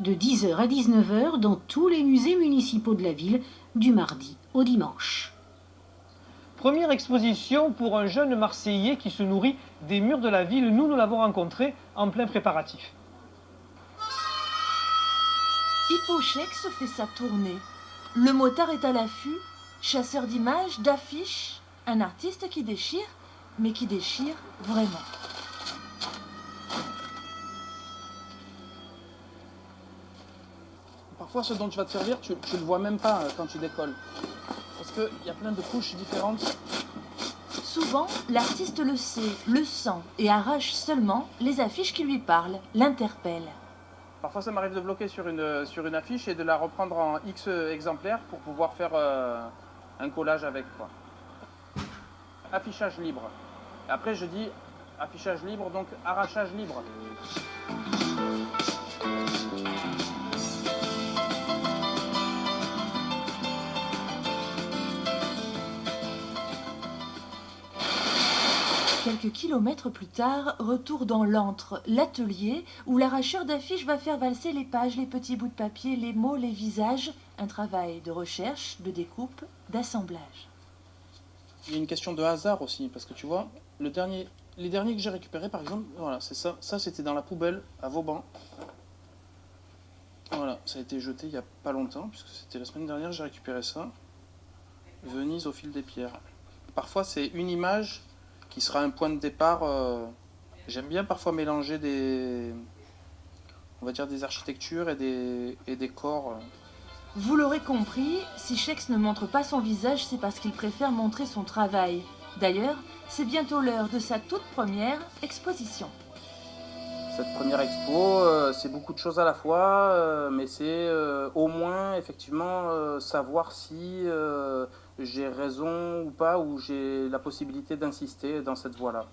de 10 h à 19 h dans tous les musées municipaux de la ville, du mardi au dimanche. Première exposition pour un jeune Marseillais qui se nourrit des murs de la ville. Nous l'avons rencontré en plein préparatif. Pipo Shex fait sa tournée. Le motard est à l'affût, chasseur d'images, d'affiches, un artiste qui déchire, mais qui déchire vraiment. Parfois, ce dont tu vas te servir, tu ne le vois même pas quand tu décolles. Parce qu'il y a plein de couches différentes. Souvent, l'artiste le sait, le sent et arrache seulement les affiches qui lui parlent, l'interpellent. Parfois, ça m'arrive de bloquer sur une affiche et de la reprendre en X exemplaires pour pouvoir faire un collage avec, quoi. Affichage libre. Et après, je dis affichage libre, donc arrachage libre. Quelques kilomètres plus tard, retour dans l'antre, l'atelier, où l'arracheur d'affiches va faire valser les pages, les petits bouts de papier, les mots, les visages. Un travail de recherche, de découpe, d'assemblage. Il y a une question de hasard aussi, parce que tu vois, les derniers que j'ai récupérés, par exemple, voilà, c'est ça. Ça, c'était dans la poubelle à Vauban. Voilà, ça a été jeté il n'y a pas longtemps, puisque c'était la semaine dernière, j'ai récupéré ça. Venise au fil des pierres. Parfois, c'est une image qui sera un point de départ. J'aime bien parfois mélanger on va dire des architectures et des corps. Vous l'aurez compris, si Shex ne montre pas son visage, c'est parce qu'il préfère montrer son travail. D'ailleurs, c'est bientôt l'heure de sa toute première exposition. Cette première expo, c'est beaucoup de choses à la fois, mais c'est au moins effectivement savoir si j'ai raison ou pas, ou j'ai la possibilité d'insister dans cette voie-là.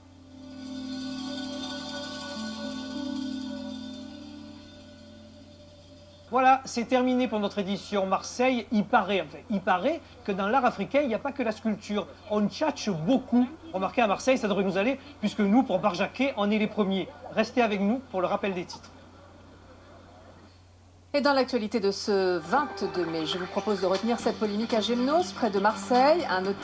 Voilà, c'est terminé pour notre édition Marseille. Il paraît que dans l'art africain, il n'y a pas que la sculpture. On tchatche beaucoup. Remarquez, à Marseille, ça devrait nous aller, puisque nous, pour Barjaquet, on est les premiers. Restez avec nous pour le rappel des titres. Et dans l'actualité de ce 22 mai, je vous propose de retenir cette polémique à Gémenos, près de Marseille. Un hôtel